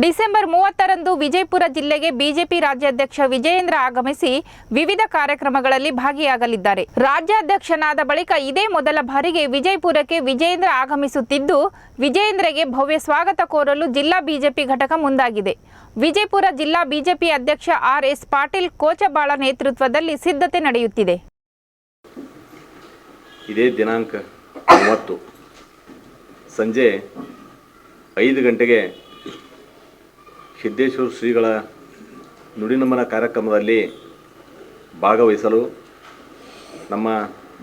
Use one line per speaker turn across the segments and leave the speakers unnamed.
December 30ರಂದು Vijayapura ಜಿಲ್ಲೆಗೆ BJP ರಾಜ್ಯಾಧ್ಯಕ್ಷ ವಿಜಯೇಂದ್ರ ಆಗಮಿಸಿ ವಿವಿಧ ಕಾರ್ಯಕ್ರಮಗಳಲ್ಲಿ ಭಾಗಿಯಾಗಲಿದ್ದಾರೆ. ರಾಜ್ಯಾಧ್ಯಕ್ಷನಾದ ಬಳಿಕ ಇದೇ ಮೊದಲ ಬಾರಿಗೆ ವಿಜಯಪುರಕ್ಕೆ ವಿಜಯೇಂದ್ರ ಆಗಮಿಸುತ್ತಿದ್ದು, ವಿಜಯೇಂದ್ರಗೆ ಭವ್ಯ ಸ್ವಾಗತ ಕೋರಲು ಜಿಲ್ಲಾ ಬಿಜೆಪಿ ಘಟಕ ಮುಂದಾಗಿದೆ. ವಿಜಯಪುರ ಜಿಲ್ಲಾ ಬಿಜೆಪಿ ಅಧ್ಯಕ್ಷ ಆರ್.ಎಸ್. ಪಾಟೀಲ್ ಕೋಚಬಾಳ ನೇತೃತ್ವದಲ್ಲಿ ಸಿದ್ಧತೆ ನಡೆಯುತ್ತಿದೆ.
ಇದೇ ದಿನಾಂಕ 30 ಸಂಜೆ 5 ಗಂಟೆಗೆ ಸಿದ್ದೇಶ್ವರ ಶ್ರೀಗಳ ನುಡಿನಮನ ಕಾರ್ಯಕ್ರಮದಲ್ಲಿ ಭಾಗವಹಿಸಲು ನಮ್ಮ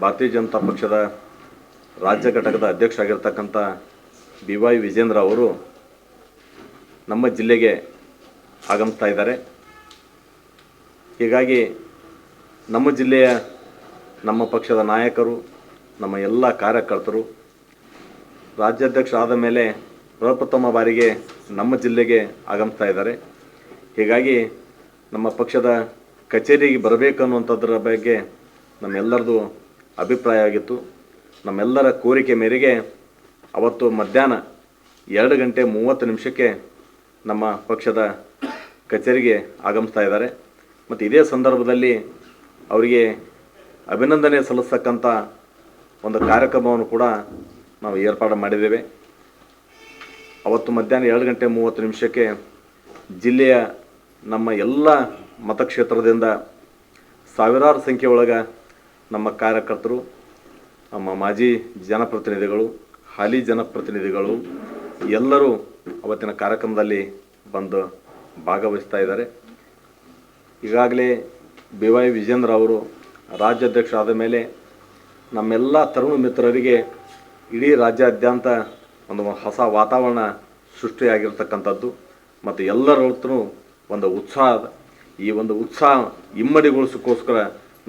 ಭಾರತೀಯ ಜನತಾ ಪಕ್ಷದ ರಾಜ್ಯ ಘಟಕದ ಅಧ್ಯಕ್ಷರಾಗಿರ್ತಕ್ಕಂಥ ಬಿ.ವೈ. ವಿಜೇಂದ್ರ ಅವರು ನಮ್ಮ ಜಿಲ್ಲೆಗೆ ಆಗಮಿಸ್ತಾ ಇದ್ದಾರೆ. ಹೀಗಾಗಿ ನಮ್ಮ ಜಿಲ್ಲೆಯ ನಮ್ಮ ಪಕ್ಷದ ನಾಯಕರು, ನಮ್ಮ ಎಲ್ಲ ಕಾರ್ಯಕರ್ತರು ರಾಜ್ಯಾಧ್ಯಕ್ಷರಾದ ಮೇಲೆ ಪ್ರಪ್ರಥಮ ಬಾರಿಗೆ ನಮ್ಮ ಜಿಲ್ಲೆಗೆ ಆಗಮಿಸ್ತಾ ಇದ್ದಾರೆ. ಹೀಗಾಗಿ ನಮ್ಮ ಪಕ್ಷದ ಕಚೇರಿಗೆ ಬರಬೇಕು ಅನ್ನುವಂಥದ್ರ ಬಗ್ಗೆ ನಮ್ಮೆಲ್ಲರದು ಅಭಿಪ್ರಾಯ ಆಗಿತ್ತು. ನಮ್ಮೆಲ್ಲರ ಕೋರಿಕೆ ಮೇರೆಗೆ ಅವತ್ತು ಮಧ್ಯಾಹ್ನ 2:30 ನಮ್ಮ ಪಕ್ಷದ ಕಚೇರಿಗೆ ಆಗಮಿಸ್ತಾ ಇದ್ದಾರೆ. ಮತ್ತು ಇದೇ ಸಂದರ್ಭದಲ್ಲಿ ಅವರಿಗೆ ಅಭಿನಂದನೆ ಸಲ್ಲಿಸ್ತಕ್ಕಂಥ ಒಂದು ಕಾರ್ಯಕ್ರಮವನ್ನು ಕೂಡ ನಾವು ಏರ್ಪಾಡು ಮಾಡಿದ್ದೇವೆ. ಅವತ್ತು ಮಧ್ಯಾಹ್ನ 2:30 ಜಿಲ್ಲೆಯ ನಮ್ಮ ಎಲ್ಲ ಮತಕ್ಷೇತ್ರದಿಂದ ಸಾವಿರಾರು ಸಂಖ್ಯೆ ಒಳಗೆ ನಮ್ಮ ಕಾರ್ಯಕರ್ತರು, ನಮ್ಮ ಮಾಜಿ ಜನಪ್ರತಿನಿಧಿಗಳು, ಹಾಲಿ ಜನಪ್ರತಿನಿಧಿಗಳು ಎಲ್ಲರೂ ಅವತ್ತಿನ ಕಾರ್ಯಕ್ರಮದಲ್ಲಿ ಬಂದು ಭಾಗವಹಿಸ್ತಾ ಇದ್ದಾರೆ. ಈಗಾಗಲೇ ಬಿ.ವೈ. ವಿಜೇಂದ್ರ ಅವರು ರಾಜ್ಯಾಧ್ಯಕ್ಷರಾದ ಮೇಲೆ ನಮ್ಮೆಲ್ಲ ತರುಣ ಮಿತ್ರರಿಗೆ ಇಡೀ ರಾಜ್ಯಾದ್ಯಂತ ಒಂದು ಹೊಸ ವಾತಾವರಣ ಸೃಷ್ಟಿಯಾಗಿರ್ತಕ್ಕಂಥದ್ದು ಮತ್ತು ಎಲ್ಲರಲ್ಲೂ ಒಂದು ಉತ್ಸಾಹ, ಈ ಒಂದು ಉತ್ಸಾಹ ಇಮ್ಮಡಿಗೊಳಿಸೋಕ್ಕೋಸ್ಕರ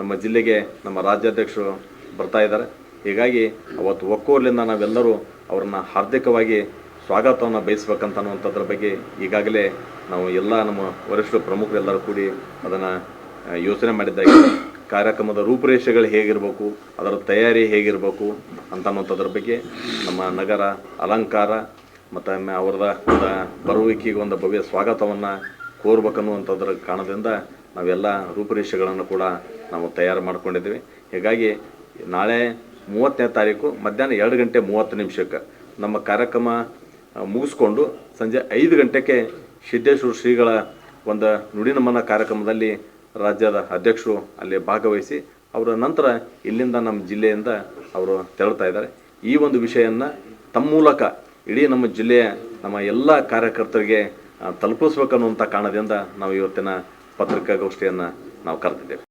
ನಮ್ಮ ಜಿಲ್ಲೆಗೆ ನಮ್ಮ ರಾಜ್ಯಾಧ್ಯಕ್ಷರು ಬರ್ತಾ ಇದ್ದಾರೆ. ಹೀಗಾಗಿ ಅವತ್ತು ಒಕ್ಕೋರ್ಲಿಂದ ನಾವೆಲ್ಲರೂ ಅವರನ್ನು ಹಾರ್ದಿಕವಾಗಿ ಸ್ವಾಗತವನ್ನು ಬಯಸ್ಬೇಕಂತ ಅನ್ನುವಂಥದ್ರ ಬಗ್ಗೆ ಈಗಾಗಲೇ ನಾವು ಎಲ್ಲ ನಮ್ಮ ವರಿಷ್ಠ ಪ್ರಮುಖರೆಲ್ಲರೂ ಕೂಡಿ ಅದನ್ನು ಯೋಚನೆ ಮಾಡಿದ್ದಾಗೆ ಕಾರ್ಯಕ್ರಮದ ರೂಪುರೇಷೆಗಳು ಹೇಗಿರಬೇಕು, ಅದರ ತಯಾರಿ ಹೇಗಿರಬೇಕು ಅನ್ನುವಂಥದ್ರ ಬಗ್ಗೆ ನಮ್ಮ ನಗರ ಅಲಂಕಾರ ಮತ್ತು ಅವರದ ಬರುವಿಕೆಗೆ ಒಂದು ಭವ್ಯ ಸ್ವಾಗತವನ್ನು ಕೋರ್ಬೇಕನ್ನುವಂಥದ್ರ ಕಾರಣದಿಂದ ನಾವೆಲ್ಲ ರೂಪುರೇಷೆಗಳನ್ನು ಕೂಡ ನಾವು ತಯಾರು ಮಾಡ್ಕೊಂಡಿದ್ದೀವಿ. ಹೀಗಾಗಿ ನಾಳೆ 30ನೇ ತಾರೀಕು ಮಧ್ಯಾಹ್ನ 2:30 ನಮ್ಮ ಕಾರ್ಯಕ್ರಮ ಮುಗಿಸ್ಕೊಂಡು ಸಂಜೆ 5 ಗಂಟೆಗೆ ಸಿದ್ದೇಶ್ವರ ಶ್ರೀಗಳ ಒಂದು ನುಡಿನಮನ ಕಾರ್ಯಕ್ರಮದಲ್ಲಿ ರಾಜ್ಯದ ಅಧ್ಯಕ್ಷರು ಅಲ್ಲಿ ಭಾಗವಹಿಸಿ ಅವರ ನಂತರ ಇಲ್ಲಿಂದ ನಮ್ಮ ಜಿಲ್ಲೆಯಿಂದ ಅವರು ತೆರಳ್ತಾ ಇದ್ದಾರೆ. ಈ ಒಂದು ವಿಷಯವನ್ನು ತಮ್ಮ ಮೂಲಕ ಇಡೀ ನಮ್ಮ ಜಿಲ್ಲೆಯ ನಮ್ಮ ಎಲ್ಲ ಕಾರ್ಯಕರ್ತರಿಗೆ ತಲುಪಿಸ್ಬೇಕನ್ನುವಂಥ ಕಾರಣದಿಂದ ನಾವು ಇವತ್ತಿನ ಪತ್ರಿಕಾಗೋಷ್ಠಿಯನ್ನು ನಾವು ಕರೆದಿದ್ದೇವೆ.